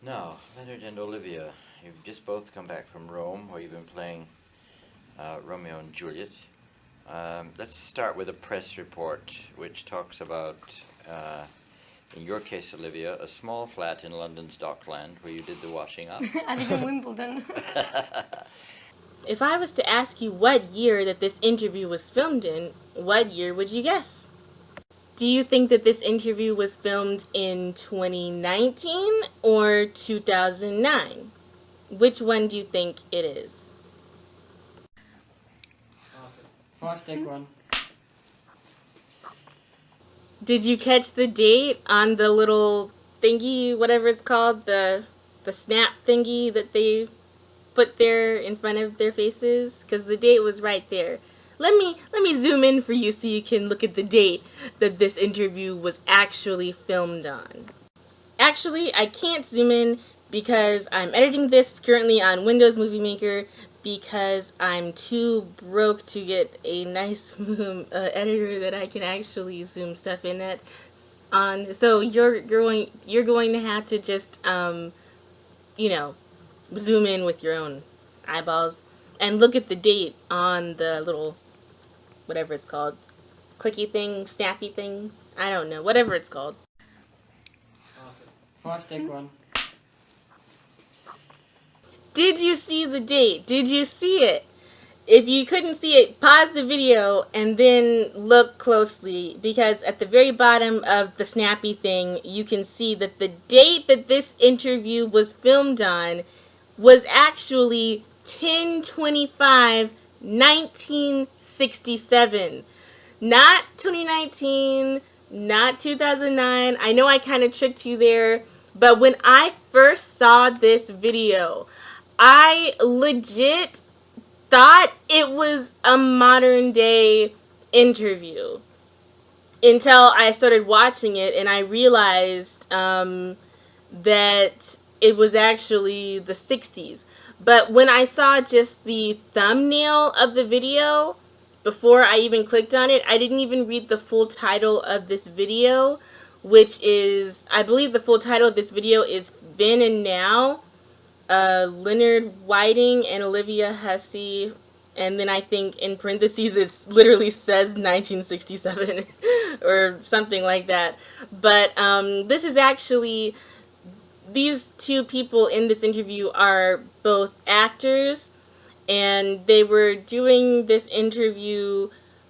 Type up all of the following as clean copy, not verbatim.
Now, Leonard and Olivia, you've just both come back from Rome, where you've been playing Romeo and Juliet. Let's start with a press report, which talks about, in your case, Olivia, a small flat in London's Dockland, where you did the washing up. I live in Wimbledon. If I was to ask you what year that this interview was filmed in, what year would you guess? Do you think that this interview was filmed in 2019 or 2009? Which one do you think it is? First, take one. Did you catch the date on the little thingy, whatever it's called, the snap thingy that they put there in front of their faces? Because the date was right there. Let me zoom in for you so you can look at the date that this interview was actually filmed on. Actually, I can't zoom in because I'm editing this currently on Windows Movie Maker because I'm too broke to get a nice editor that I can actually zoom stuff in on. So you're going to have to just zoom in with your own eyeballs and look at the date on the little whatever it's called, clicky thing, snappy thing, I don't know, whatever it's called. First, take one. Did you see the date? Did you see it? If you couldn't see it, pause the video and then look closely, because at the very bottom of the snappy thing, you can see that the date that this interview was filmed on was actually 10/25/1967. Not 2019, not 2009. I know I kind of tricked you there, but when I first saw this video, I legit thought it was a modern day interview until I started watching it and I realized that it was actually the 60s. But when I saw just the thumbnail of the video, before I even clicked on it, I didn't even read the full title of this video, which is, I believe the full title of this video is Then and Now, Leonard Whiting and Olivia Hussey, and then I think in parentheses it literally says 1967 or something like that. But this is actually, these two people in this interview are both actors, and they were doing this interview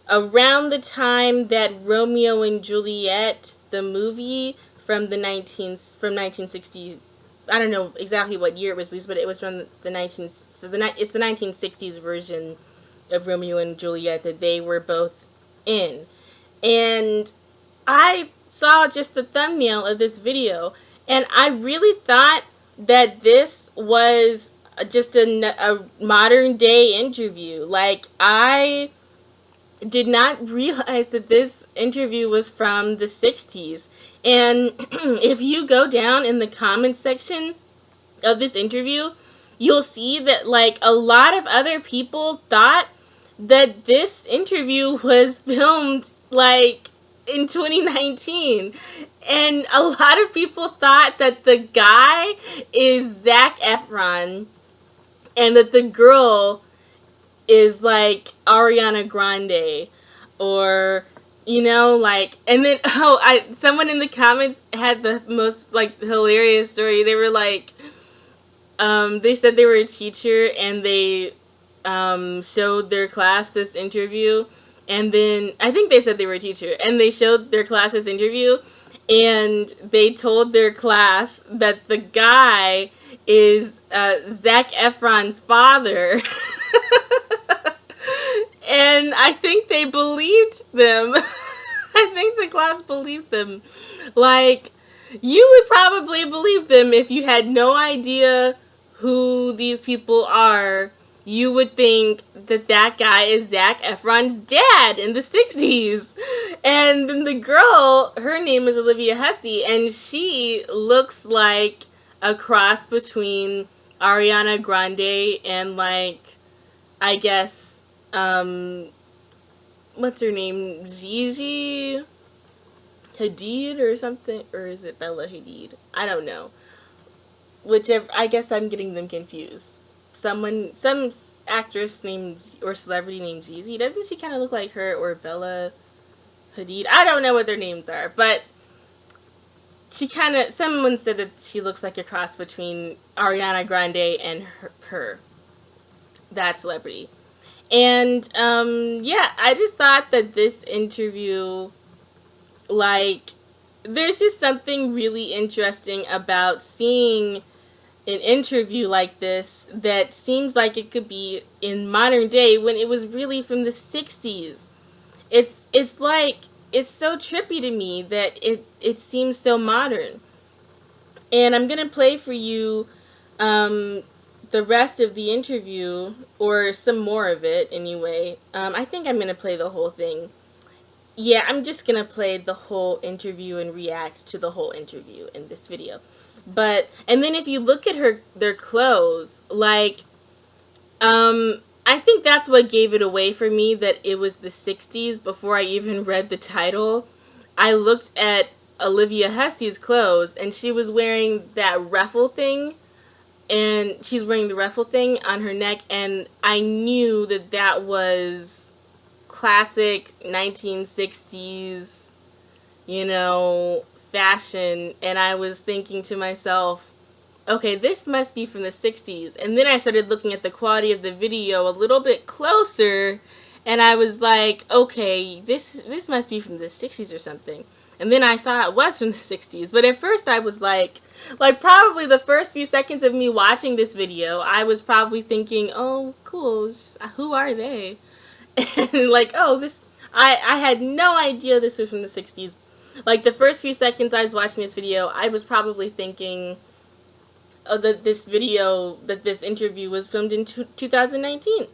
around the time that Romeo and Juliet, the movie from 1960, I don't know exactly what year it was released, but it was from the 1960s version of Romeo and Juliet that they were both in. And I saw just the thumbnail of this video, and I really thought that this was just a modern day interview. Like, I did not realize that this interview was from the 60s. And if you go down in the comments section of this interview, you'll see that, like, a lot of other people thought that this interview was filmed, like, in 2019. And a lot of people thought that the guy is Zac Efron and that the girl is like Ariana Grande, or like, and then someone in the comments had the most like hilarious story. They were like, they said they were a teacher and they showed their class this interview, and then I think they said they were a teacher and they showed their class this interview, and they told their class that the guy is Zac Efron's father. And I think they believed them. I think the class believed them. Like, you would probably believe them if you had no idea who these people are. You would think that that guy is Zac Efron's dad in the 60s. And then the girl, her name is Olivia Hussey, and she looks like a cross between Ariana Grande and, like, I guess, what's her name? Gigi Hadid or something? Or is it Bella Hadid? I don't know. whichever, I guess I'm getting them confused. Some actress named, or celebrity named Yeezy. Doesn't she kind of look like her, or Bella Hadid? I don't know what their names are, but she kind of, someone said that she looks like a cross between Ariana Grande and her that celebrity. And, yeah, I just thought that this interview, like, there's just something really interesting about seeing an interview like this that seems like it could be in modern day when it was really from the 60s. It's like, it's so trippy to me that it seems so modern. And I'm gonna play for you the rest of the interview, or some more of it anyway. I think I'm gonna play the whole thing. Yeah, I'm just gonna play the whole interview and react to the whole interview in this video. But, and then if you look at their clothes, like, I think that's what gave it away for me, that it was the 60s before I even read the title. I looked at Olivia Hussey's clothes, and she was wearing that ruffle thing, and she's wearing the ruffle thing on her neck, and I knew that that was classic 1960s, you know, fashion, and I was thinking to myself, okay, this must be from the 60s. And then I started looking at the quality of the video a little bit closer, and I was like, okay, this must be from the 60s or something. And then I saw it was from the 60s. But at first I was like probably the first few seconds of me watching this video, I was probably thinking, oh, cool, who are they? And like, oh, this, I had no idea this was from the 60s. Like, the first few seconds I was watching this video, I was probably thinking, oh, that this interview was filmed in 2019.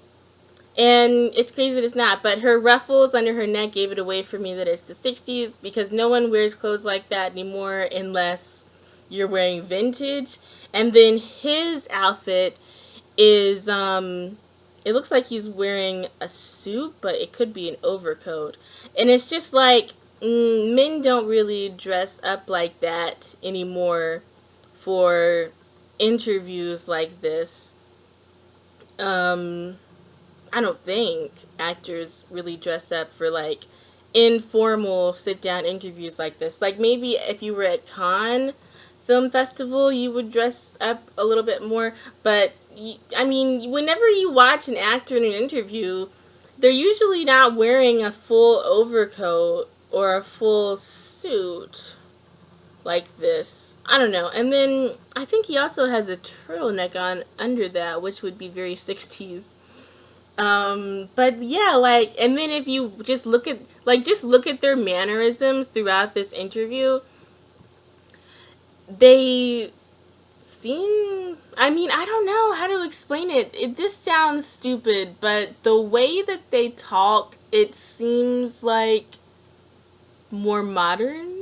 And it's crazy that it's not, but her ruffles under her neck gave it away for me that it's the 60s, because no one wears clothes like that anymore unless you're wearing vintage. And then his outfit is, it looks like he's wearing a suit, but it could be an overcoat. And it's just like, men don't really dress up like that anymore for interviews like this. I don't think actors really dress up for like informal sit-down interviews like this. Like, maybe if you were at Cannes Film Festival, you would dress up a little bit more. But, I mean, whenever you watch an actor in an interview, they're usually not wearing a full overcoat or a full suit like this. I don't know. And then I think he also has a turtleneck on under that, which would be very 60s. But yeah, like, and then if you just look at their mannerisms throughout this interview, they seem, I mean, I don't know how to explain it. This sounds stupid, but the way that they talk, it seems like more modern.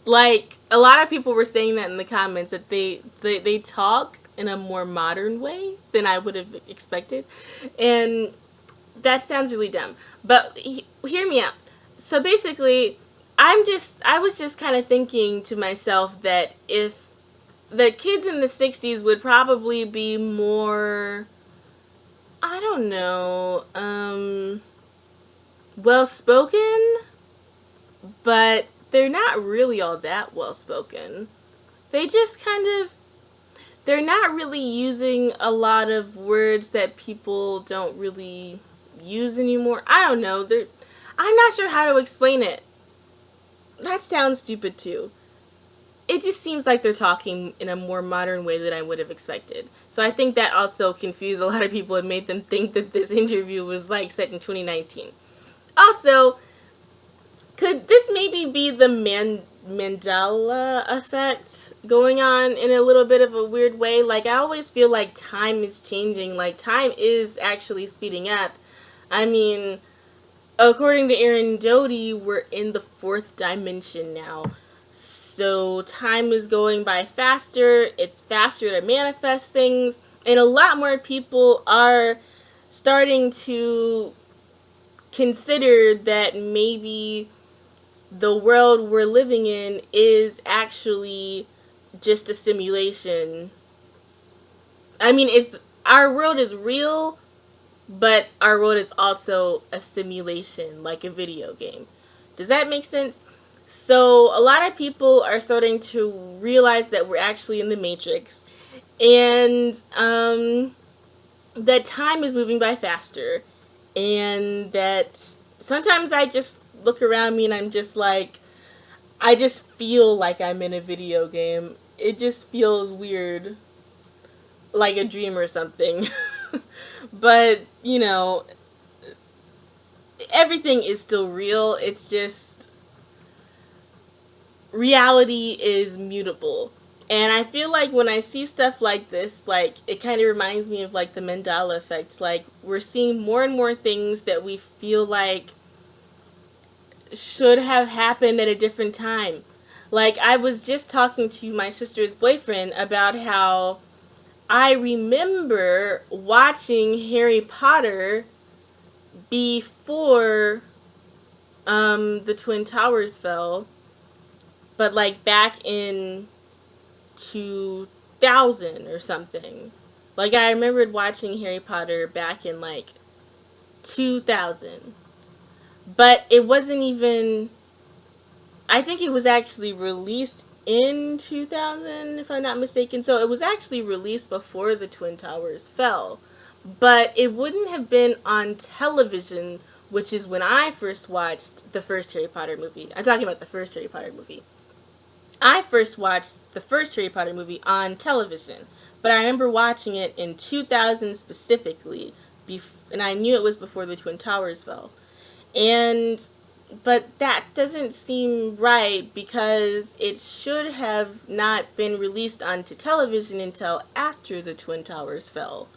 Like, a lot of people were saying that in the comments, that they talk in a more modern way than I would have expected. And that sounds really dumb. But hear me out. So basically, I was just kind of thinking to myself that if the kids in the 60s would probably be more, I don't know, well-spoken, but they're not really all that well-spoken. They just kind of, they're not really using a lot of words that people don't really use anymore. I don't know. I'm not sure how to explain it. That sounds stupid too. It just seems like they're talking in a more modern way than I would have expected. So I think that also confused a lot of people and made them think that this interview was like set in 2019. Also, could this maybe be the Mandela effect going on in a little bit of a weird way? Like, I always feel like time is changing. Like, time is actually speeding up. I mean, according to Aaron Doty, we're in the 4th dimension now. So time is going by faster. It's faster to manifest things. And a lot more people are starting to consider that maybe the world we're living in is actually just a simulation. I mean, our world is real, but our world is also a simulation, like a video game. Does that make sense? So a lot of people are starting to realize that we're actually in the Matrix, and that time is moving by faster, and that sometimes I just look around me and I'm just like, I just feel like I'm in a video game. It just feels weird, like a dream or something. But, you know, everything is still real. It's just reality is mutable. And I feel like when I see stuff like this, like, it kind of reminds me of, like, the Mandela effect. Like, we're seeing more and more things that we feel like should have happened at a different time. Like, I was just talking to my sister's boyfriend about how I remember watching Harry Potter before the Twin Towers fell, but like back in 2000 or something. Like, I remembered watching Harry Potter back in like 2000, but it wasn't even, I think it was actually released in 2000, if I'm not mistaken. So it was actually released before the Twin Towers fell, but it wouldn't have been on television, which is when I first watched the first Harry Potter movie. I'm talking about the first Harry Potter movie. I first watched the first Harry Potter movie on television, but I remember watching it in 2000 specifically, and I knew it was before the Twin Towers fell. But that doesn't seem right, because it should have not been released onto television until after the Twin Towers fell,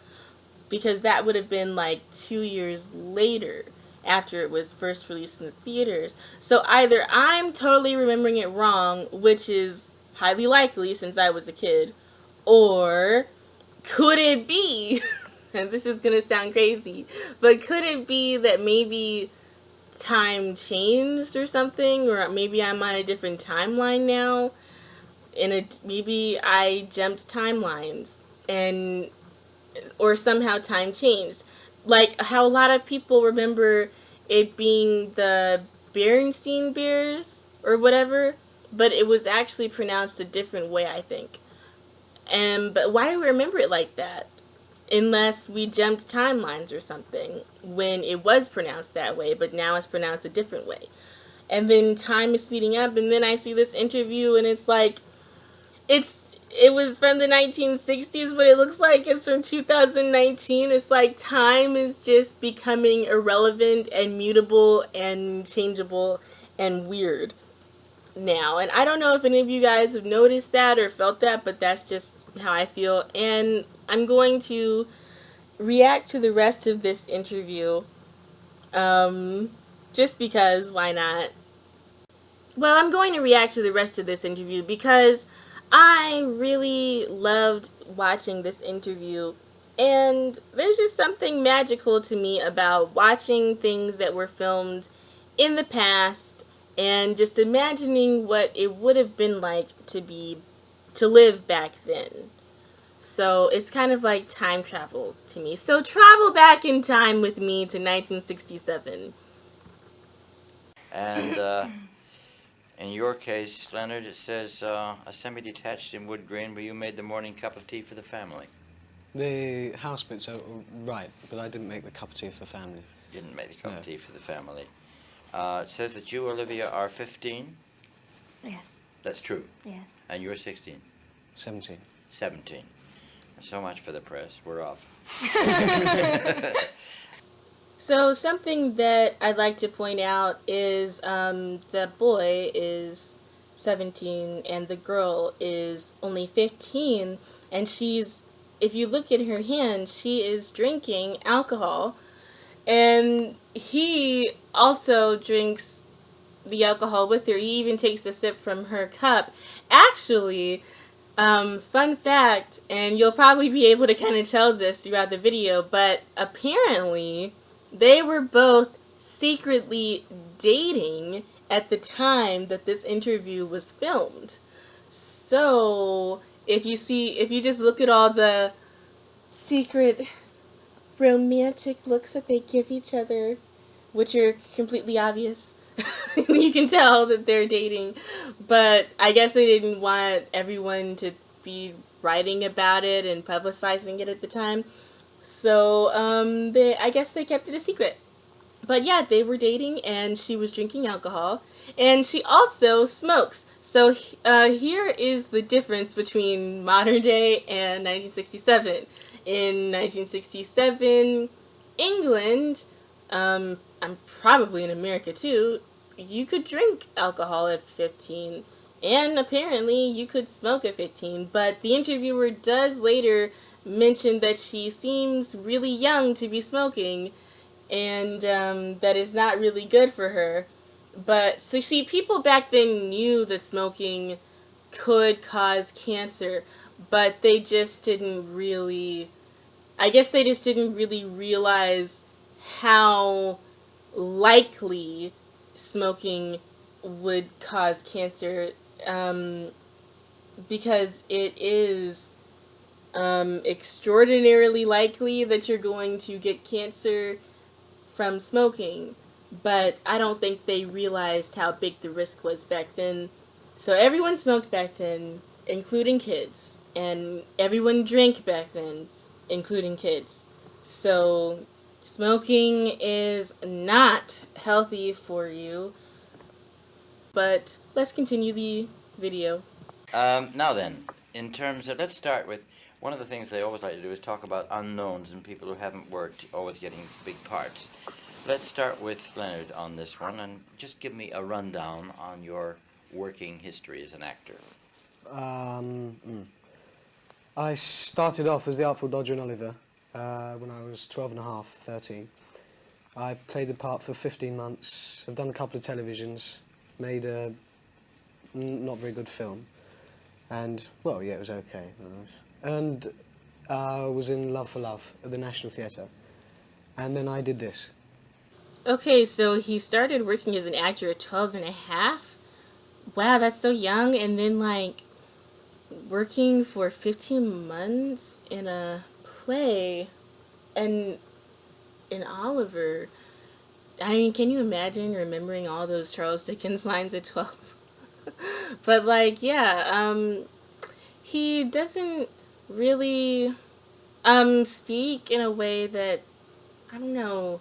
because that would have been like 2 years later after it was first released in the theaters. So either I'm totally remembering it wrong, which is highly likely since I was a kid, or could it be, and this is going to sound crazy, but could it be that maybe time changed or something, or maybe I'm on a different timeline now, maybe I jumped timelines, or somehow time changed, like how a lot of people remember it being the Berenstein Bears or whatever, but it was actually pronounced a different way, I think. But why do we remember it like that? Unless we jumped timelines or something when it was pronounced that way, but now it's pronounced a different way. And then time is speeding up, and then I see this interview, and it's like, it was from the 1960s, but it looks like it's from 2019. It's like time is just becoming irrelevant and mutable and changeable and weird now. And I don't know if any of you guys have noticed that or felt that, but that's just how I feel. And I'm going to react to the rest of this interview, just because, why not? Well, I'm going to react to the rest of this interview because I really loved watching this interview, and there's just something magical to me about watching things that were filmed in the past and just imagining what it would have been like to live back then. So it's kind of like time travel to me. So travel back in time with me to 1967. And in your case, Leonard, it says a semi-detached in wood grain where you made the morning cup of tea for the family. The house bits are right, but I didn't make the cup of tea for the family. You didn't make the cup of tea for the family. It says that you, Olivia, are 15. Yes. That's true. Yes. And you're 16. 17. 17. So much for the press. We're off. So something that I'd like to point out is the boy is 17 and the girl is only 15, and if you look at her hand, she is drinking alcohol, and he also drinks the alcohol with her. He even takes a sip from her cup. Actually, fun fact, and you'll probably be able to kind of tell this throughout the video, but apparently they were both secretly dating at the time that this interview was filmed. So, if you just look at all the secret romantic looks that they give each other, which are completely obvious, you can tell that they're dating. But I guess they didn't want everyone to be writing about it and publicizing it at the time. So, I guess they kept it a secret. But yeah, they were dating, and she was drinking alcohol, and she also smokes. So here is the difference between modern day and 1967. In 1967, England, I'm probably in America too, you could drink alcohol at 15, and apparently you could smoke at 15. But the interviewer does later mention that she seems really young to be smoking, and that is not really good for her. But, so see, people back then knew that smoking could cause cancer, but they just didn't really, I guess they just didn't really realize how likely smoking would cause cancer, because it is extraordinarily likely that you're going to get cancer from smoking, but I don't think they realized how big the risk was back then. So everyone smoked back then, including kids, and everyone drank back then, including kids. So smoking is not healthy for you. But let's continue the video. Now then, in terms of, let's start with, one of the things they always like to do is talk about unknowns and people who haven't worked always getting big parts. Let's start with Leonard on this one, and just give me a rundown on your working history as an actor. I started off as the Artful Dodger in Oliver when I was 12 and a half, 13. I played the part for 15 months. I've done a couple of televisions, made a not very good film, and, well, yeah, it was okay. And I was in Love for Love at the National Theatre, and then I did this. Okay, so he started working as an actor at 12 and a half? Wow, that's so young. And then, like, working for 15 months in a play and in Oliver. I mean, can you imagine remembering all those Charles Dickens lines at 12? But, like, yeah, he doesn't really speak in a way that, I don't know,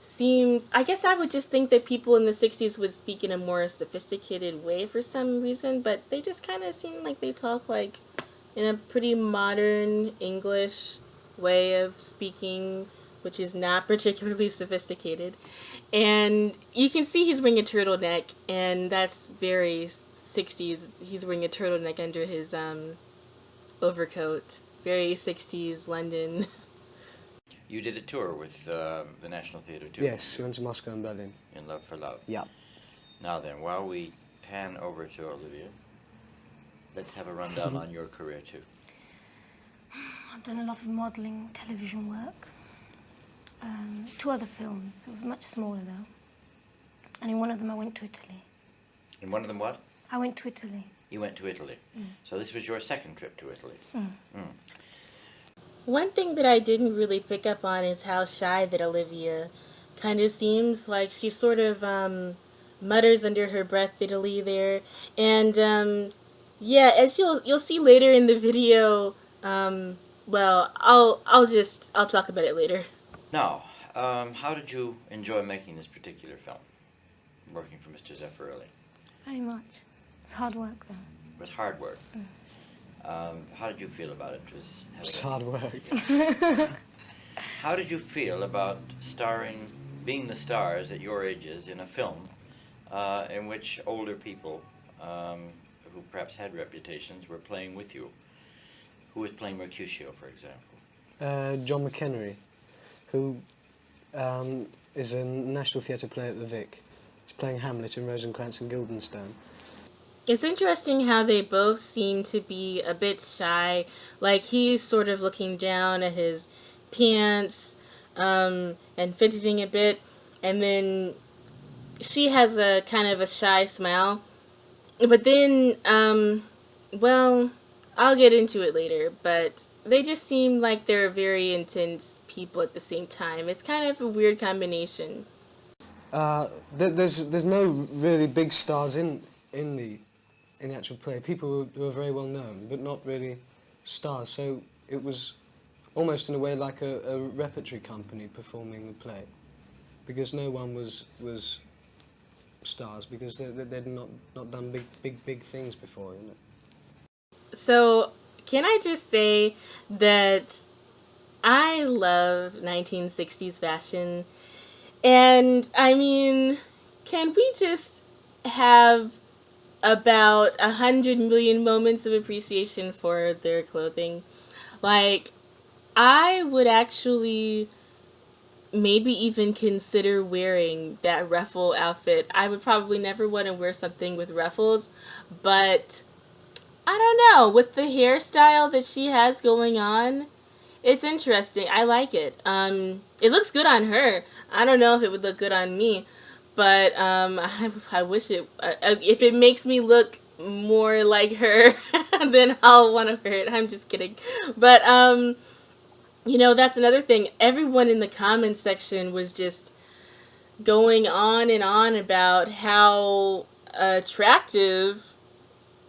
seems, I guess I would just think that people in the 60s would speak in a more sophisticated way for some reason, but they just kind of seem like they talk like in a pretty modern English way of speaking, which is not particularly sophisticated. And you can see he's wearing a turtleneck, and that's very 60s. He's wearing a turtleneck under his overcoat. Very 60s London. You did a tour with the National Theatre too? Yes, we went to Moscow and Berlin. In Love for Love. Yeah. Now then, while we pan over to Olivia, let's have a rundown on your career too. I've done a lot of modelling, television work. 2 other films, much smaller though. And in one of them I went to Italy. In one of them what? I went to Italy. You went to Italy. So this was your second trip to Italy. One thing that I didn't really pick up on is how shy that Olivia kind of seems. Like, she sort of mutters under her breath Italy there. And yeah, as you'll see later in the video, well, I'll talk about it later. Now, how did you enjoy making this particular film, working for Mr. Zeffirelli? Very much. It's hard work though. It was hard work. How did you feel about it? It's hard work. How did you feel about being the stars at your ages in a film in which older people who perhaps had reputations were playing with you? Who was playing Mercutio, for example? John McHenry, who is a National Theatre player at the Vic. He's playing Hamlet in Rosencrantz and Guildenstern. It's interesting how they both seem to be a bit shy. Like, he's sort of looking down at his pants and fidgeting a bit, and then she has a kind of a shy smile. But then well, I'll get into it later, but they just seem like they're very intense people at the same time. It's kind of a weird combination. There's no really big stars in the actual play. People who are very well known, but not really stars. So it was almost in a way like a repertory company performing the play, because no one was stars, because they'd not done big things before, you know. So, can I just say that I love 1960s fashion, and I mean, can we just have about 100 million moments of appreciation for their clothing? Like, I would actually maybe even consider wearing that ruffle outfit. I would probably never want to wear something with ruffles, but I don't know, with the hairstyle that she has going on, it's interesting. I like it. It looks good on her. I don't know if it would look good on me, but I wish it. If it makes me look more like her, then I'll want to wear it. I'm just kidding, but you know, that's another thing. Everyone in the comments section was just going on and on about how attractive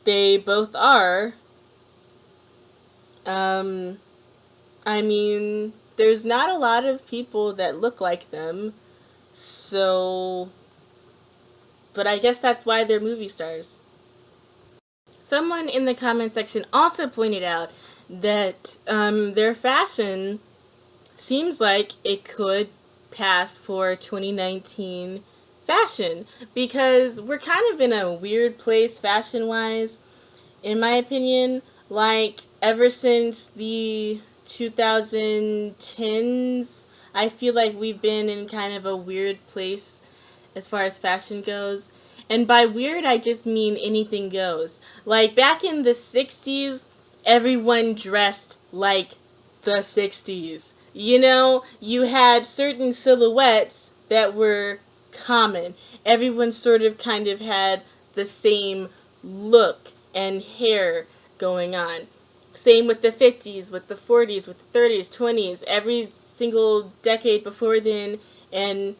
they both are. I mean, there's not a lot of people that look like them, so, but I guess that's why they're movie stars. Someone in the comment section also pointed out that their fashion seems like it could pass for 2019 fashion, because we're kind of in a weird place fashion-wise, in my opinion. Like, ever since the 2010s, I feel like we've been in kind of a weird place as far as fashion goes. And by weird, I just mean anything goes. Like, back in the 60s, everyone dressed like the 60s. You know, you had certain silhouettes that were common. Everyone sort of kind of had the same look and hair going on. Same with the 50s, with the 40s, with the 30s, 20s, every single decade before then, and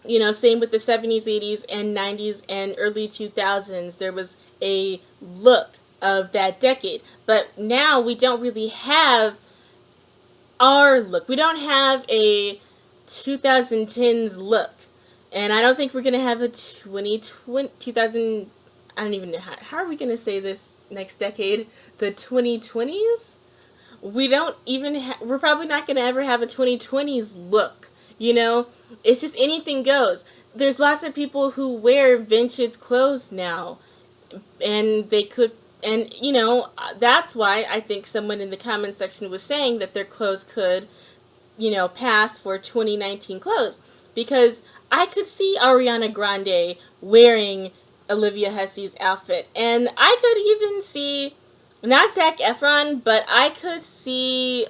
you know, same with the 70s, 80s, and 90s, and early 2000s. There was a look of that decade. But now we don't really have our look. We don't have a 2010s look. And I don't think we're going to have a 2000, I don't even know how are we going to say this next decade? The 2020s? We don't even, we're probably not going to ever have a 2020s look. You know, it's just anything goes. There's lots of people who wear vintage clothes now, and they could, and you know, that's why I think someone in the comment section was saying that their clothes could, you know, pass for 2019 clothes, because I could see Ariana Grande wearing Olivia Hussey's outfit, and I could even see, not Zac Efron, but I could see,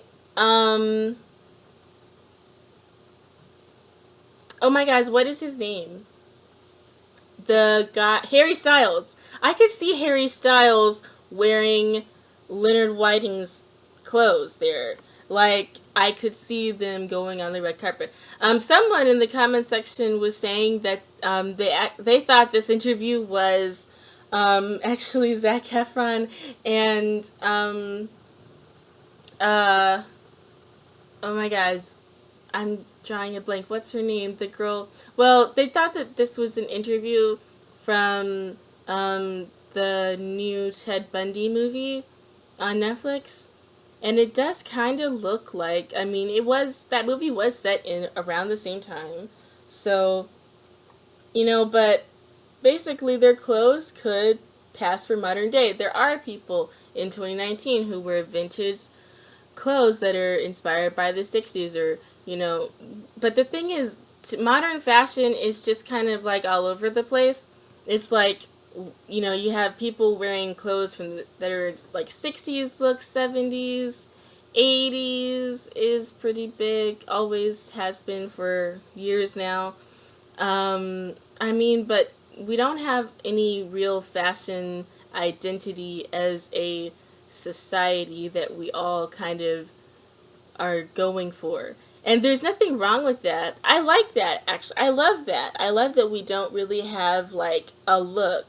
oh my gosh, what is his name? The guy, Harry Styles. I could see Harry Styles wearing Leonard Whiting's clothes there. Like, I could see them going on the red carpet. Someone in the comment section was saying that they thought this interview was actually Zac Efron and oh my gosh, I'm drawing a blank. What's her name? The girl. Well, they thought that this was an interview from the new Ted Bundy movie on Netflix, and it does kind of look like. I mean, that movie was set in around the same time, so you know. But basically, their clothes could pass for modern day. There are people in 2019 who wear vintage clothes that are inspired by the 60s, or you know, but the thing is, modern fashion is just kind of like all over the place. It's like, you know, you have people wearing clothes that are like 60s look, 70s, 80s is pretty big, always has been for years now. I mean, but we don't have any real fashion identity as a society that we all kind of are going for. And there's nothing wrong with that. I like that, actually. I love that. I love that we don't really have, like, a look.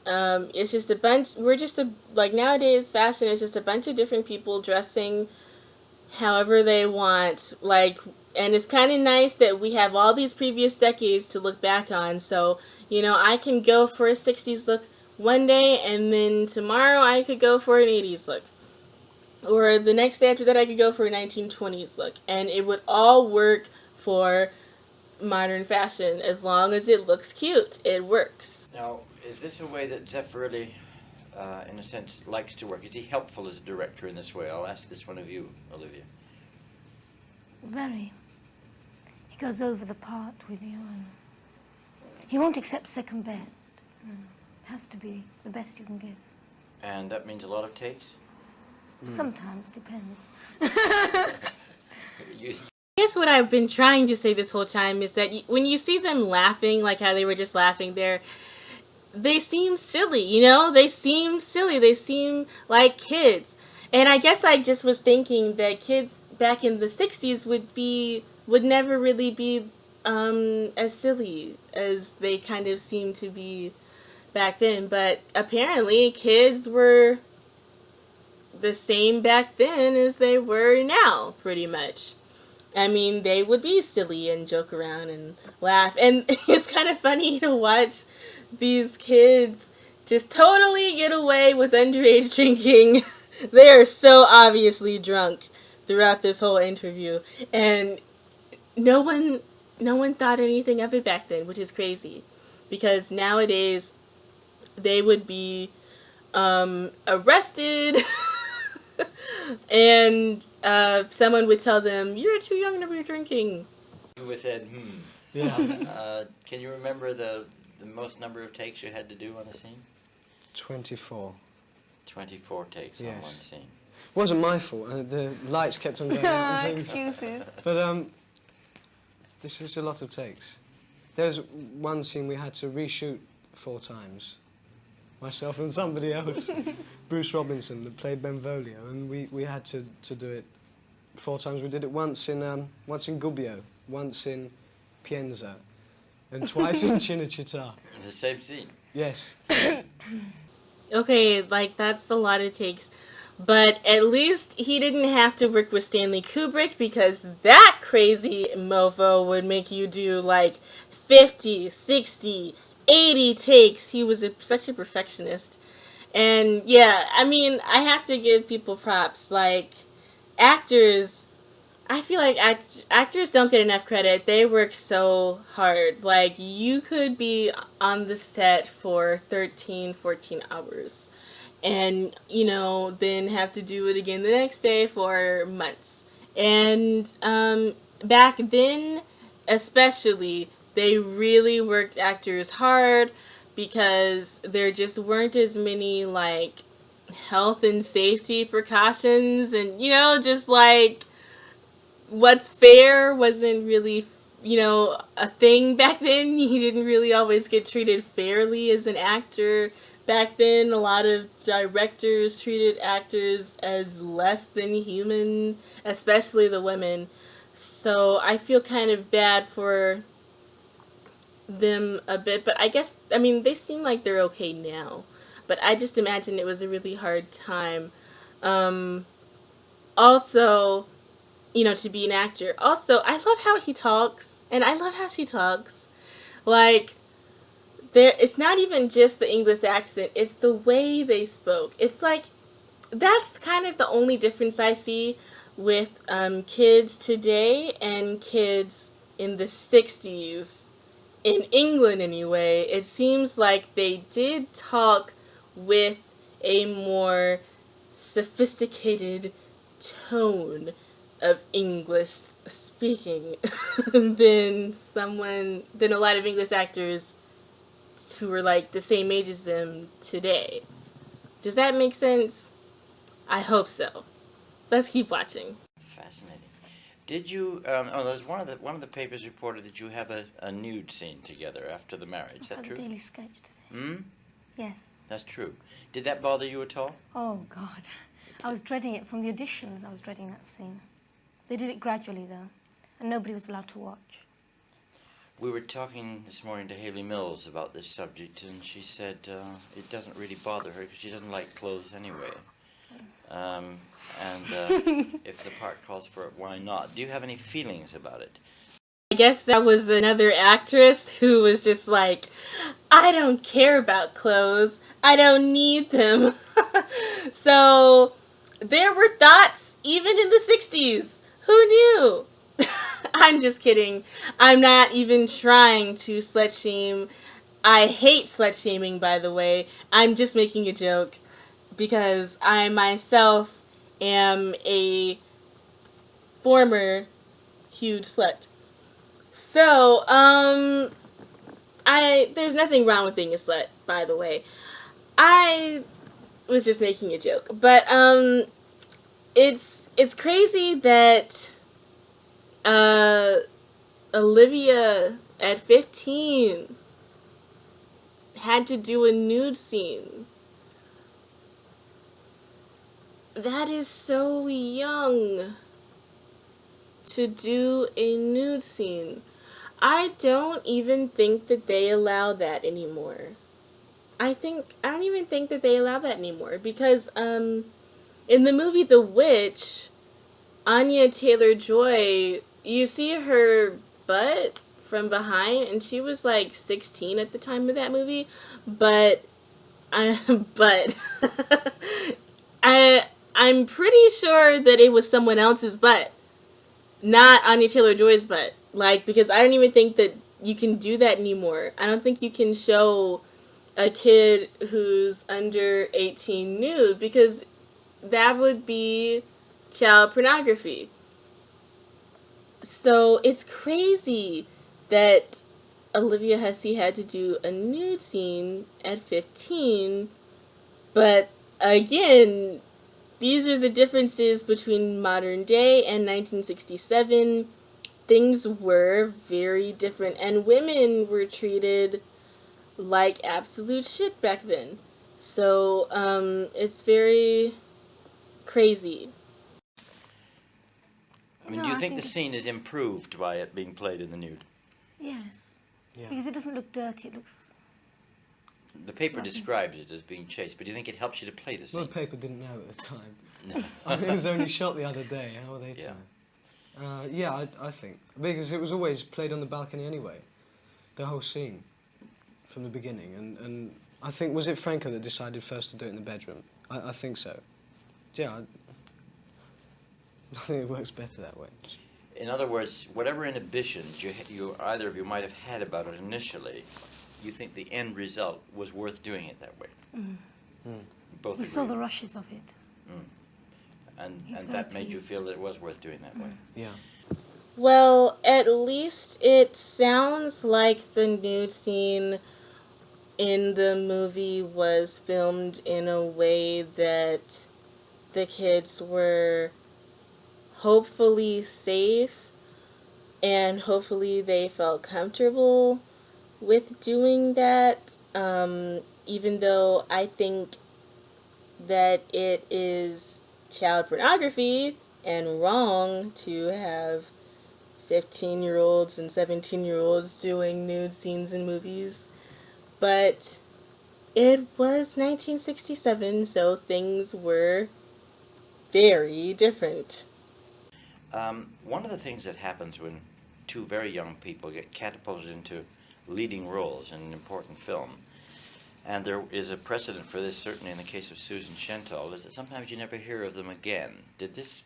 It's just a bunch, like, nowadays, fashion is just a bunch of different people dressing however they want, like, and it's kind of nice that we have all these previous decades to look back on, so, you know, I can go for a 60s look one day, and then tomorrow I could go for an 80s look. Or the next day after that I could go for a 1920s look, and it would all work for modern fashion as long as it looks cute. It works. Now, is this a way that Zephyr really, in a sense, likes to work? Is he helpful as a director in this way? I'll ask this one of you, Olivia. Very. He goes over the part with you, and he won't accept second best. It has to be the best you can give. And that means a lot of takes? Sometimes, depends. You, I guess what I've been trying to say this whole time is that when you see them laughing, like how they were just laughing there, they seem silly, you know? They seem silly. They seem like kids. And I guess I just was thinking that kids back in the 60s would never really be as silly as they kind of seem to be back then. But apparently kids were the same back then as they were now, pretty much. I mean, they would be silly and joke around and laugh. And it's kind of funny to watch these kids just totally get away with underage drinking. They are so obviously drunk throughout this whole interview. And no one thought anything of it back then, which is crazy. Because nowadays, they would be arrested and someone would tell them, "You're too young to be drinking." You said, Yeah. can you remember the most number of takes you had to do on a scene? 24. 24 takes on one Yes. scene. It wasn't my fault. The lights kept on going out and things. Excuses. But this is a lot of takes. There's one scene we had to reshoot 4 times. Myself and somebody else, Bruce Robinson, that played Benvolio, and we had to do it 4 times. We did it once in Gubbio, once in Pienza, and twice in Cinecittà. The same scene. Yes. Okay, like, that's a lot of takes. But at least he didn't have to work with Stanley Kubrick, because that crazy mofo would make you do, like, 50, 60, 80 takes. He was such a perfectionist. And, yeah, I mean, I have to give people props. Like, actors, I feel like actors don't get enough credit. They work so hard. Like, you could be on the set for 13, 14 hours. And, you know, then have to do it again the next day for months. And back then, especially, they really worked actors hard because there just weren't as many, like, health and safety precautions. And, you know, just, like, what's fair wasn't really, you know, a thing back then. You didn't really always get treated fairly as an actor. Back then, a lot of directors treated actors as less than human, especially the women. So I feel kind of bad for them a bit, but I guess, I mean, they seem like they're okay now. But I just imagine it was a really hard time. Also, you know, to be an actor. Also, I love how he talks, and I love how she talks. Like, it's not even just the English accent, it's the way they spoke. It's like, that's kind of the only difference I see with kids today and kids in the 60s. In England, anyway, it seems like they did talk with a more sophisticated tone of English speaking than a lot of English actors who were like the same age as them today. Does that make sense? I hope so. Let's keep watching. Fascinating. Did you? There's one of the papers reported that you have a nude scene together after the marriage. Is that That's true? a daily sketch today. Hmm. Yes. That's true. Did that bother you at all? Oh, God. I was dreading it from the auditions. I was dreading that scene. They did it gradually, though, and nobody was allowed to watch. We were talking this morning to Hayley Mills about this subject, and she said it doesn't really bother her because she doesn't like clothes anyway. If the part calls for it, why not? Do you have any feelings about it? I guess that was another actress who was just like, I don't care about clothes. I don't need them. So there were thoughts even in the 60s. Who knew? I'm just kidding. I'm not even trying to slut shame. I hate slut shaming, by the way. I'm just making a joke because I myself am a former huge slut. So, there's nothing wrong with being a slut, by the way. I was just making a joke. But, it's crazy that, Olivia at 15 had to do a nude scene. That is so young to do a nude scene. I don't even think that they allow that anymore. I don't even think that they allow that anymore because in the movie The Witch, Anya Taylor-Joy, you see her butt from behind, and she was like 16 at the time of that movie, but I'm pretty sure that it was someone else's butt, not Anya Taylor-Joy's butt. Like, because I don't even think that you can do that anymore. I don't think you can show a kid who's under 18 nude because that would be child pornography. So it's crazy that Olivia Hussey had to do a nude scene at 15, but again, these are the differences between modern day and 1967. Things were very different, and women were treated like absolute shit back then. So, it's very crazy. I mean, do you think the scene is improved by it being played in the nude? Yes. Yeah. Because it doesn't look dirty, it looks... The paper describes it as being chaste, but do you think it helps you to play the scene? Well, the paper didn't know at the time. No. I mean, it was only shot the other day. How were they to know? Yeah, I think. Because it was always played on the balcony anyway. The whole scene. From the beginning. And I think, was it Franco that decided first to do it in the bedroom? I think so. Yeah, I think it works better that way. In other words, whatever inhibitions you either of you might have had about it initially, you think the end result was worth doing it that way. Mm. Both We agree. saw the rushes of it. And He's that very made you pleased. feel that it was worth doing that way. Yeah. Well, at least it sounds like the nude scene in the movie was filmed in a way that the kids were hopefully safe and hopefully they felt comfortable with doing that, even though I think that it is child pornography and wrong to have 15-year-olds and 17-year-olds doing nude scenes in movies. But it was 1967, so things were very different. One of the things that happens when two very young people get catapulted into leading roles in an important film, and there is a precedent for this certainly in the case of Susan Shentel, is that sometimes you never hear of them again. Did this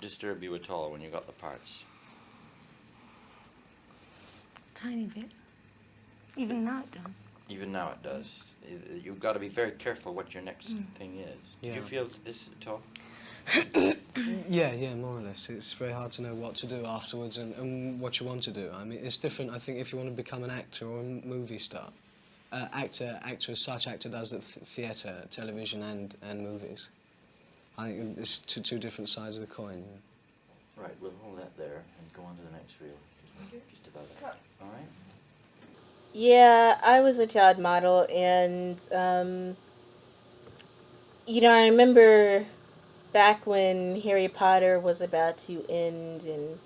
disturb you at all when you got the parts? Tiny bit. Even now it does. Even now it does. You've got to be very careful what your next thing is. Did you Yeah. feel this at all? Yeah, more or less. It's very hard to know what to do afterwards and what you want to do. I mean, it's different, I think, if you want to become an actor or a movie star. Actor as such, actor does at theatre, television and movies. I think it's two different sides of the coin. Right, we'll hold that there and go on to the next reel. Just about that. All right? Yeah, I was a child model, and I remember back when Harry Potter was about to end, and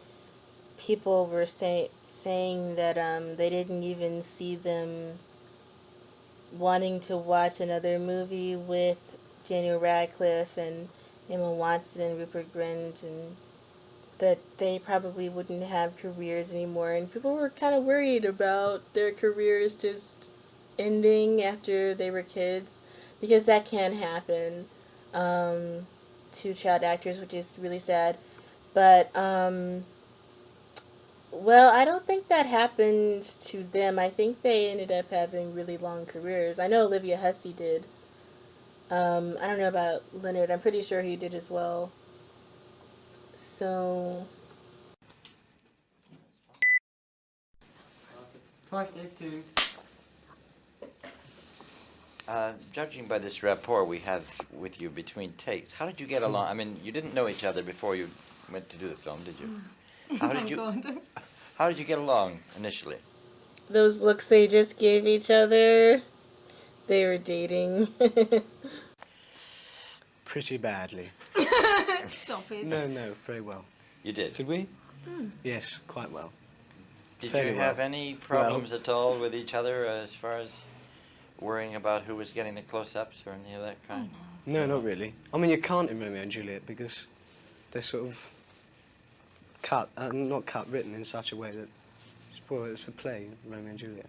people were saying that they didn't even see them wanting to watch another movie with Daniel Radcliffe and Emma Watson and Rupert Grint, and that they probably wouldn't have careers anymore. And people were kind of worried about their careers just ending after they were kids, because that can happen to child actors, which is really sad. But well, I don't think that happened to them. I think they ended up having really long careers. I know Olivia Hussey did. I don't know about Leonard. I'm pretty sure he did as well. So... Judging by this rapport we have with you between takes, how did you get along? I mean, you didn't know each other before you went to do the film, did you? How did you get along initially? Those looks they just gave each other, they were dating. Pretty badly. Stop it. No, very well. You did? Did we? Yes, quite well. Did Fairly you have any problems at all with each other as far as worrying about who was getting the close-ups or any of that kind? No, not really. I mean, you can't in Romeo and Juliet because they're sort of written in such a way that, well, it's a play, Romeo and Juliet.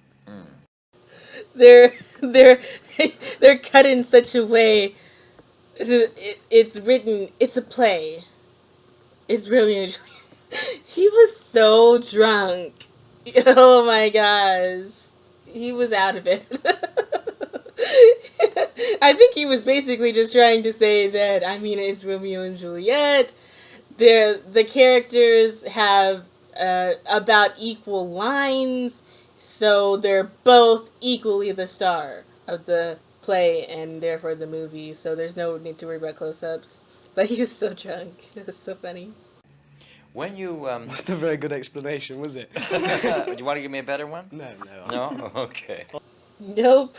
They're cut in such a way. It's written. It's a play. It's Romeo and Juliet. He was so drunk. Oh my gosh, he was out of it. I think he was basically just trying to say that, I mean, it's Romeo and Juliet. The characters have about equal lines, so they're both equally the star of the play and therefore the movie, so there's no need to worry about close-ups. But he was so drunk. It was so funny. When you... That's a very good explanation, was it? Do you want to give me a better one? No. No? Okay. Nope.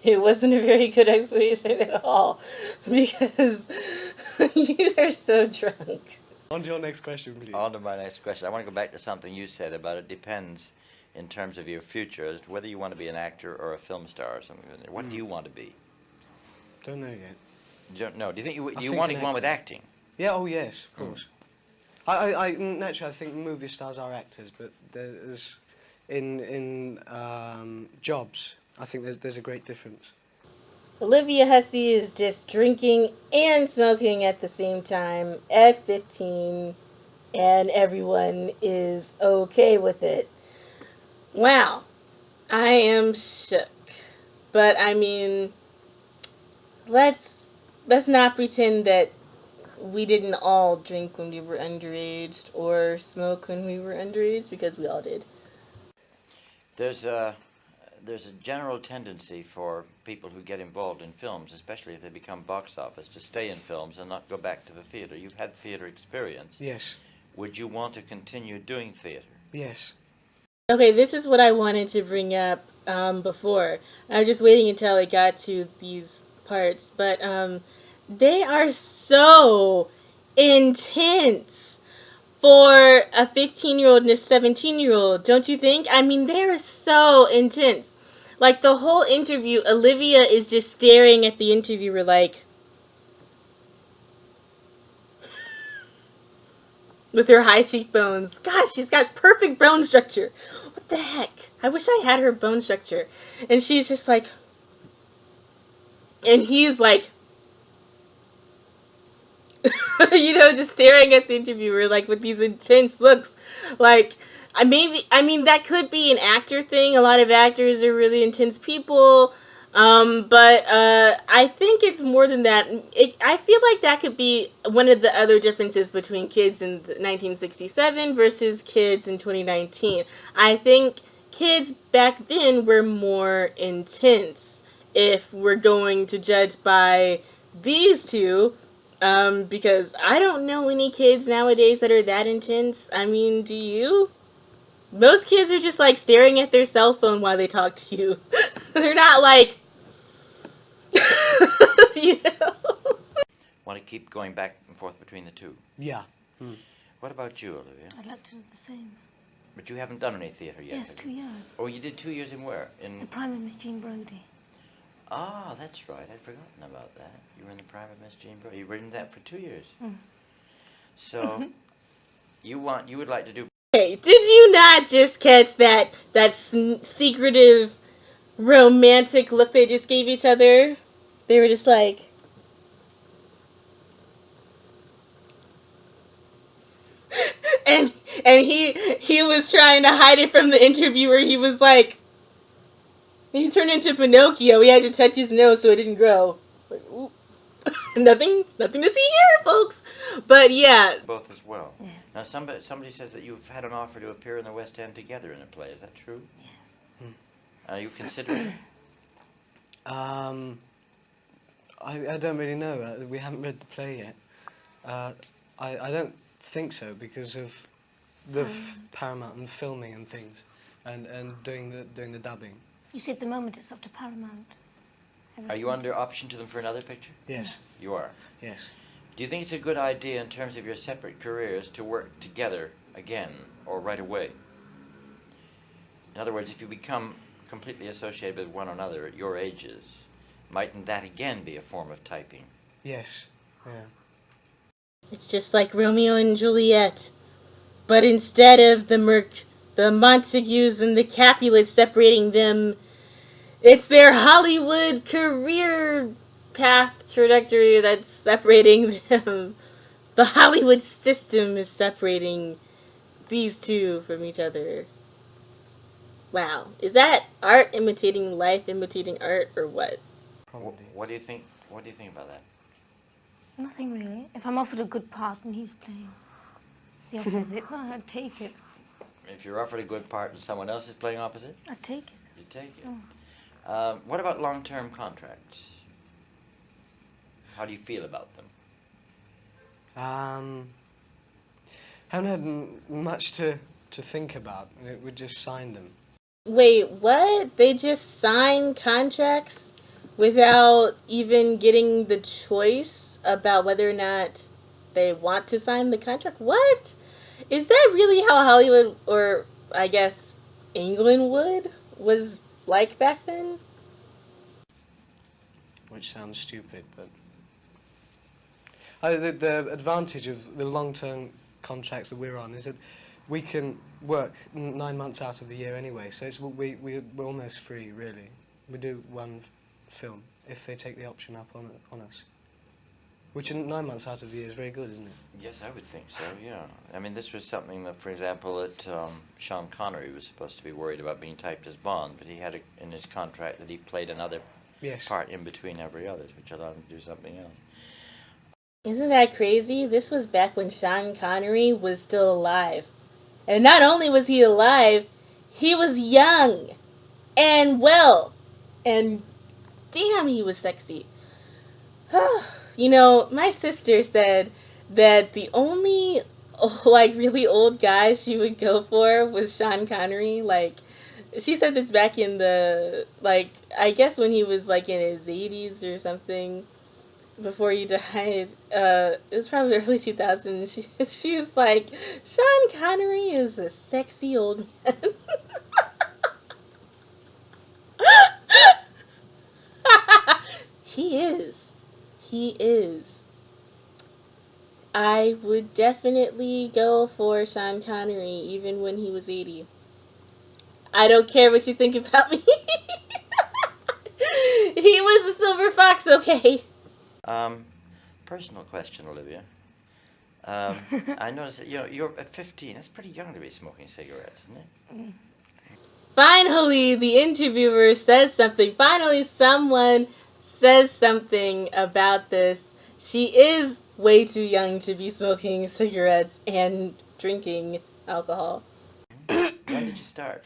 It wasn't a very good explanation at all, because you are so drunk. On to your next question, please. On to my next question. I want to go back to something you said about it depends in terms of your future, as to whether you want to be an actor or a film star or something. What do you want to be? Don't know yet. You don't know. Do you think you think want to an go on with actor. acting? Yeah, oh yes, of course. Naturally, I think movie stars are actors, but there's in jobs, I think there's a great difference. Olivia Hussey is just drinking and smoking at the same time at 15, and everyone is okay with it. Wow, I am shook. But I mean, let's not pretend that we didn't all drink when we were underage or smoke when we were underage, because we all did. There's a general tendency for people who get involved in films, especially if they become box office, to stay in films and not go back to the theater. You've had theater experience. Yes. Would you want to continue doing theater? Yes. Okay, this is what I wanted to bring up before. I was just waiting until I got to these parts, but they are so intense for a 15-year-old and a 17-year-old, don't you think? I mean, they are so intense. Like, the whole interview, Olivia is just staring at the interviewer like, with her high cheekbones. Gosh, she's got perfect bone structure. What the heck? I wish I had her bone structure. And she's just like, and he's like, just staring at the interviewer, like, with these intense looks. Like, I mean, that could be an actor thing. A lot of actors are really intense people. But I think it's more than that. I feel like that could be one of the other differences between kids in 1967 versus kids in 2019. I think kids back then were more intense, if we're going to judge by these two. Because I don't know any kids nowadays that are that intense. I mean, do you? Most kids are just, like, staring at their cell phone while they talk to you. They're not, like... You know? Want to keep going back and forth between the two? Yeah. What about you, Olivia? I'd like to do the same. But you haven't done any theatre yet, Yes, have 2 you? years. Oh, you did 2 years in where? In The Prime of Miss Jean Brodie. Ah, that's right. I'd forgotten about that. You were in the Prime of Miss Jean Brodie. You were in that for 2 years. So, you would like to do. Hey, did you not just catch that secretive, romantic look they just gave each other? They were just like... and he was trying to hide it from the interviewer. He was like... He turned into Pinocchio. He had to touch his nose so it didn't grow. Like, ooh. nothing to see here, folks. But yeah. Both as well. Yes. Now, somebody says that you've had an offer to appear in the West End together in a play. Is that true? Yes. Are you considering it? I don't really know. We haven't read the play yet. I don't think so because of the Paramount and filming and things, and doing the dubbing. You see, at the moment it's up to Paramount. Are you under option to them for another picture? Yes. You are. Yes. Do you think it's a good idea in terms of your separate careers to work together again or right away? In other words, if you become completely associated with one another at your ages, mightn't that again be a form of typing? Yes. Yeah. It's just like Romeo and Juliet. But instead of the Montagues and the Capulets separating them, it's their Hollywood career path trajectory that's separating them. The Hollywood system is separating these two from each other. Wow. Is that art imitating life, imitating art, or what? Probably. What do you think? What do you think about that? Nothing really. If I'm offered a good part and he's playing the opposite, I'd take it. If you're offered a good part and someone else is playing opposite, I'd take it. you take it. What about long-term contracts? How do you feel about them? Haven't had much to think about. We just signed them. Wait, what? They just sign contracts without even getting the choice about whether or not they want to sign the contract? What? Is that really how Hollywood, or I guess England was like back then? Which sounds stupid, but the advantage of the long-term contracts that we're on is that we can work 9 months out of the year anyway, so we're almost free, really. We do one film if they take the option up on us, which in 9 months out of the year is very good, isn't it? Yes, I would think so, yeah. I mean, this was something that, for example, that Sean Connery was supposed to be worried about being typed as Bond, but he had in his contract that he played another part in between every other, which allowed him to do something else. Isn't that crazy? This was back when Sean Connery was still alive. And not only was he alive, he was young and well. And damn, he was sexy. You know, my sister said that the only, really old guy she would go for was Sean Connery. Like, she said this back in the, I guess when he was, in his 80s or something, before he died. It was probably early 2000s. She was like, Sean Connery is a sexy old man. He is. He is. I would definitely go for Sean Connery even when he was 80. I don't care what you think about me. He was a silver fox, okay? Personal question, Olivia. I noticed that you're at 15. That's pretty young to be smoking cigarettes, isn't it? Finally, the interviewer says something. Finally, someone says something about this. She is way too young to be smoking cigarettes and drinking alcohol. When did you start?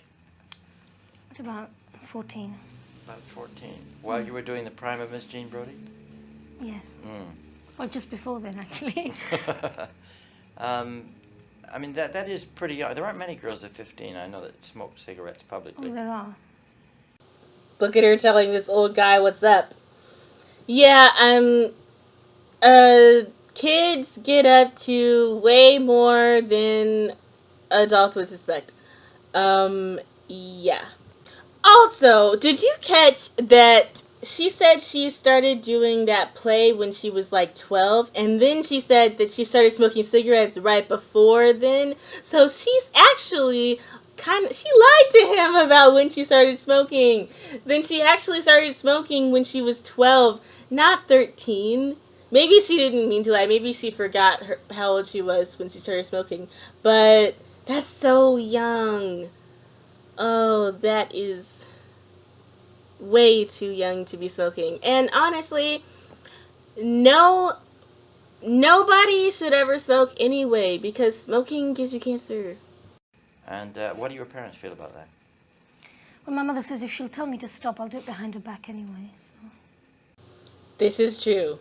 At about 14. About 14. While you were doing the Prime of Miss Jean Brodie? Yes. Well, just before then, actually. I mean, that is pretty young. There aren't many girls at 15, I know, that smoke cigarettes publicly. Oh, there are. Look at her telling this old guy what's up. Yeah, kids get up to way more than adults would suspect. Yeah. Also, did you catch that she said she started doing that play when she was like 12, and then she said that she started smoking cigarettes right before then? So she's actually she lied to him about when she started smoking. Then she actually started smoking when she was 12, not 13. Maybe she didn't mean to lie. Maybe she forgot how old she was when she started smoking. But that's so young. Oh, that is way too young to be smoking. And honestly, nobody should ever smoke anyway, because smoking gives you cancer. And what do your parents feel about that? Well, my mother says if she'll tell me to stop, I'll do it behind her back anyway, so... This is true.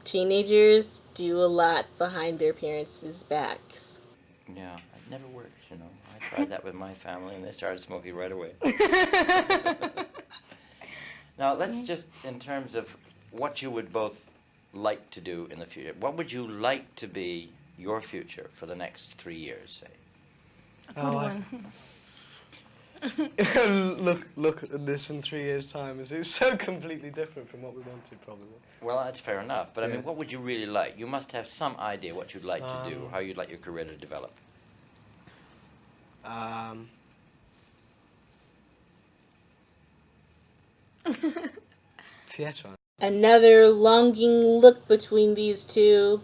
Teenagers do a lot behind their parents' backs. Yeah, it never works, you know. I tried that with my family, and they started smoking right away. Now, let's just, in terms of what you would both like to do in the future, what would you like to be your future for the next 3 years, say? A good one. Look at this in 3 years' time. It's so completely different from what we wanted, probably. Well, that's fair enough, but I Yeah. mean, what would you really like? You must have some idea what you'd like to do, how you'd like your career to develop. Theatre. Another longing look between these two.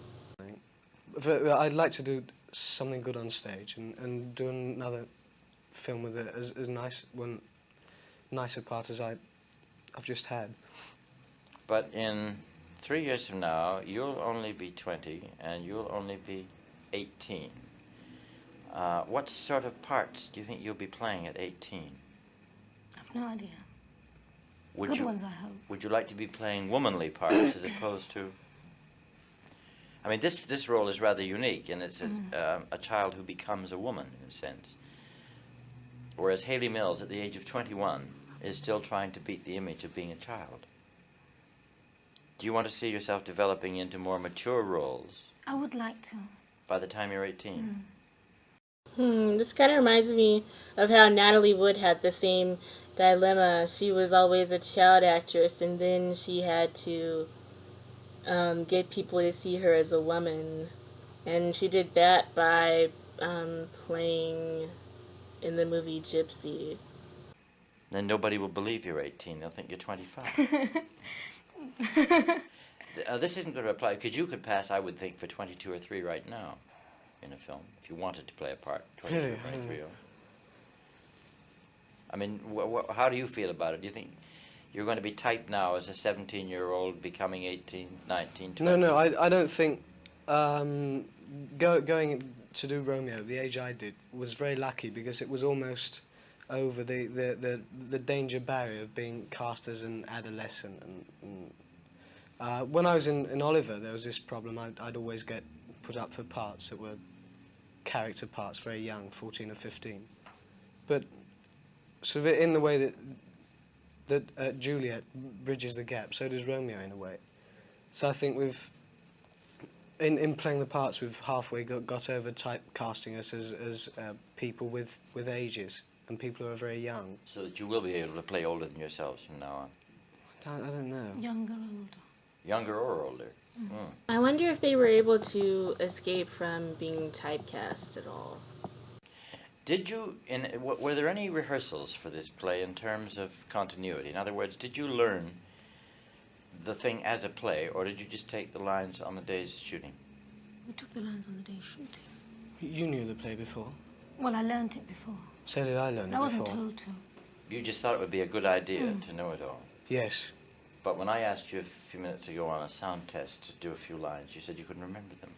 I'd like to do something good on stage and do another film with it as nice a part as I've just had. But in 3 years from now, you'll only be 20 and you'll only be 18. What sort of parts do you think you'll be playing at 18? I've no idea. Would Good you, ones, I hope. Would you like to be playing womanly parts as opposed to... I mean, this role is rather unique, and it's a child who becomes a woman, in a sense. Whereas Hayley Mills, at the age of 21, is still trying to beat the image of being a child. Do you want to see yourself developing into more mature roles I would like to. by the time you're 18? This kind of reminds me of how Natalie Wood had the same dilemma. She was always a child actress, and then she had to get people to see her as a woman. And she did that by playing in the movie Gypsy. Then nobody will believe you're 18. They'll think you're 25. This isn't going to apply, because you could pass, I would think, for 22 or 3 right now in a film, if you wanted to play a part, 22 or 23. I mean, how do you feel about it? Do you think you're going to be typed now as a 17-year-old becoming 18, 19, 20? No, I don't think going to do Romeo, the age I did, was very lucky because it was almost over the danger barrier of being cast as an adolescent. And when I was in Oliver, there was this problem. I'd always get put up for parts that were character parts, very young, 14 or 15. But sort of in the way that Juliet bridges the gap, so does Romeo in a way. So I think in playing the parts, we've halfway got over typecasting us as people with ages and people who are very young. So that you will be able to play older than yourselves from now on. I don't know. Younger, older. Younger or older. I wonder if they were able to escape from being typecast at all. Did you, were there any rehearsals for this play in terms of continuity? In other words, did you learn the thing as a play, or did you just take the lines on the day's shooting? We took the lines on the day shooting. You knew the play before. Well, I learned it before. So did I learn it I wasn't before. told to. You just thought it would be a good idea to know it all. Yes. But when I asked you a few minutes ago on a sound test to do a few lines, you said you couldn't remember them.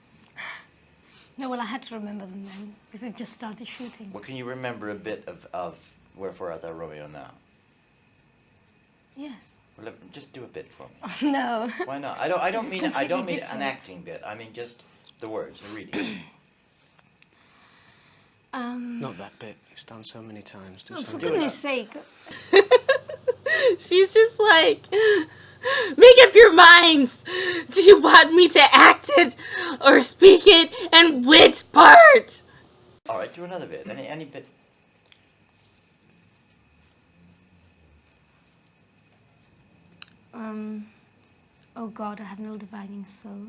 No, well, I had to remember them then, because it just started shooting. Well, can you remember a bit of Wherefore Art Thou Romeo Now? Yes. Well, just do a bit for me. No. Why not? I don't This is mean an completely different. acting bit. I mean just the words, the reading. Not that bit. It's done so many times. Do Oh, for something. Do it goodness up. sake. She's just like, make up your minds. Do you want me to act it or speak it, and which part? All right, do another bit. Any bit. Oh God, I have no divining soul.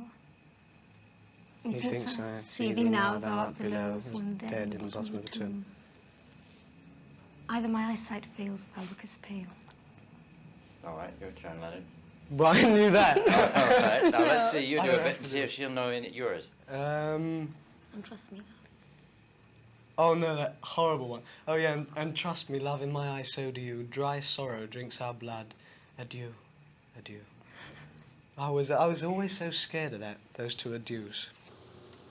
Methinks I see thee now, thou art below, as one dead in the bottom of the tomb. Either my eyesight fails, thou lookest pale. All right, your turn, Leonard. Brian knew that. All right, now let's see you I do a don't bit have and to see do if she'll know yours. And trust me. Oh no, that horrible one. Oh yeah, and trust me, love, in my eyes so do you. Dry sorrow drinks our blood. Adieu, adieu. I was always so scared of those two adieus.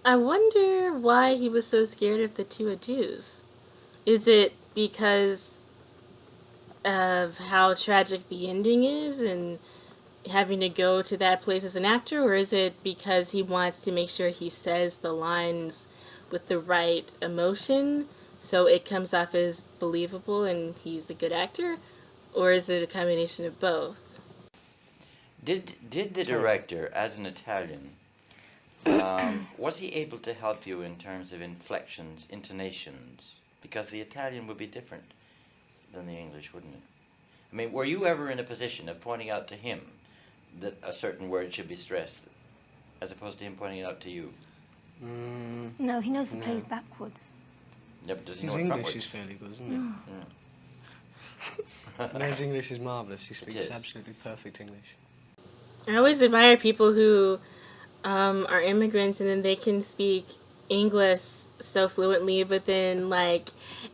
I wonder why he was so scared of the two adieus. Is it because of how tragic the ending is and having to go to that place as an actor, or is it because he wants to make sure he says the lines with the right emotion so it comes off as believable and he's a good actor, or is it a combination of both? Did the director, as an Italian, was he able to help you in terms of inflections, intonations? Because the Italian would be different than the English, wouldn't it? I mean, were you ever in a position of pointing out to him that a certain word should be stressed, as opposed to him pointing it out to you? No, he knows the plays backwards. Yeah, but does he His know it English frontwards? is fairly good, isn't it? No, his English is marvellous. He speaks absolutely perfect English. I always admire people who are immigrants and then they can speak English so fluently, but then like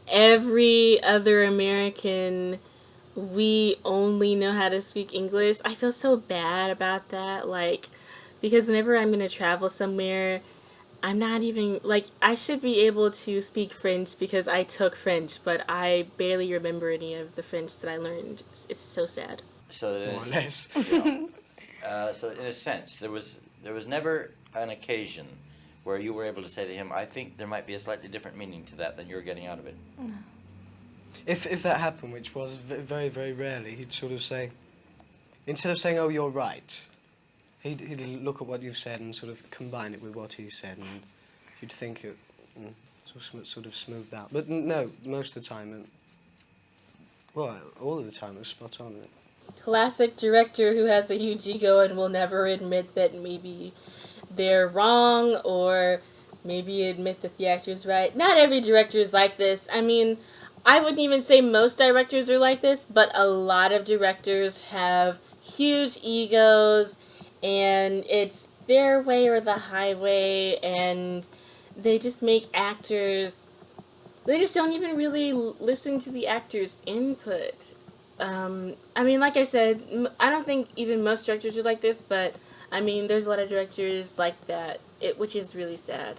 every other American, we only know how to speak English. I feel so bad about that, like, because whenever I'm going to travel somewhere, I'm not even, like, I should be able to speak French because I took French, but I barely remember any of the French that I learned. It's so sad. So More or less. so in a sense, there was never an occasion where you were able to say to him, I think there might be a slightly different meaning to that than you're getting out of it. No. If that happened, which was very, very rarely, he'd sort of say, instead of saying, oh, you're right, he'd look at what you've said and sort of combine it with what he said, and you'd think it sort of smoothed out. But no, most of the time, well, all of the time it was spot on. Classic director who has a huge ego and will never admit that maybe they're wrong or maybe admit that the actor's right. Not every director is like this. I mean, I wouldn't even say most directors are like this, but a lot of directors have huge egos and it's their way or the highway, and they just make actors, they just don't even really listen to the actor's input. I mean, like I said, I don't think even most directors are like this, but I mean, there's a lot of directors like that, which is really sad.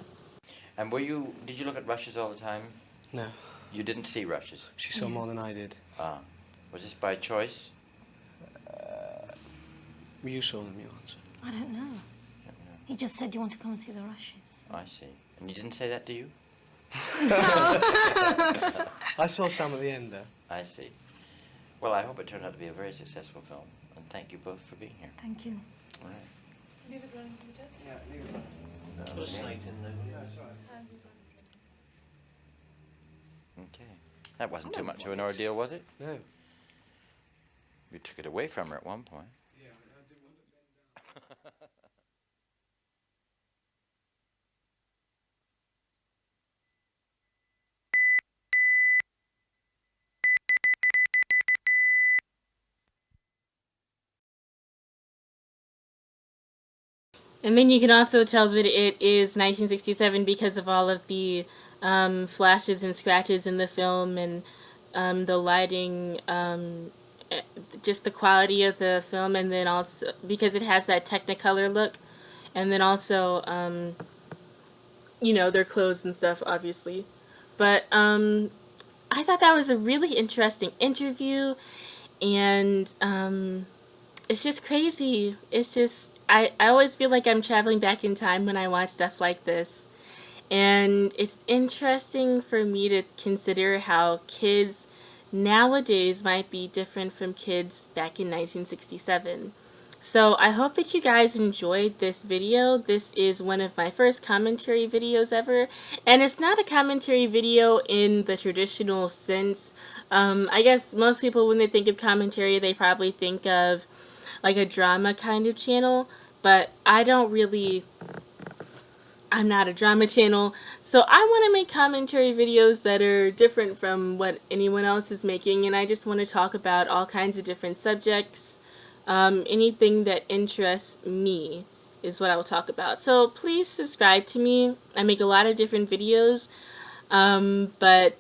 And did you look at rushes all the time? No. You didn't see rushes? She saw more than I did. Ah. Was this by choice? You saw them, you answered. I don't know. He just said, do you want to come and see the rushes? I see. And he didn't say that to you? I saw some at the end, though. I see. Well, I hope it turned out to be a very successful film. And thank you both for being here. Thank you. All right. Leave it running, Peter. Yeah, leave it. Okay. Slate in there. Yeah, sorry. Okay. That wasn't too much of an ordeal, was it? No. You took it away from her at one point. Yeah, I didn't want to bend down. And then you can also tell that it is 1967 because of all of the flashes and scratches in the film and the lighting, just the quality of the film, and then also because it has that Technicolor look, and then also, you know, their clothes and stuff, obviously. But I thought that was a really interesting interview, and it's just crazy. It's just, I always feel like I'm traveling back in time when I watch stuff like this. And it's interesting for me to consider how kids nowadays might be different from kids back in 1967. So I hope that you guys enjoyed this video. This is one of my first commentary videos ever, and it's not a commentary video in the traditional sense. I guess most people, when they think of commentary, they probably think of like a drama kind of channel, but I'm not a drama channel, so I want to make commentary videos that are different from what anyone else is making, and I just want to talk about all kinds of different subjects. Anything that interests me is what I will talk about. So please subscribe to me. I make a lot of different videos, but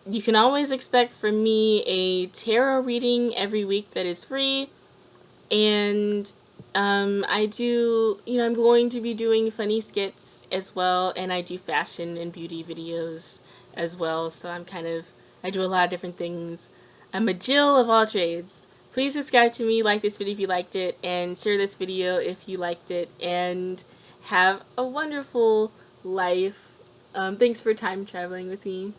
you can always expect from me a tarot reading every week that is free, and I'm going to be doing funny skits as well, and I do fashion and beauty videos as well, so I do a lot of different things. I'm a Jill of all trades. Please subscribe to me, like this video if you liked it, and share this video if you liked it, and have a wonderful life. Thanks for time traveling with me.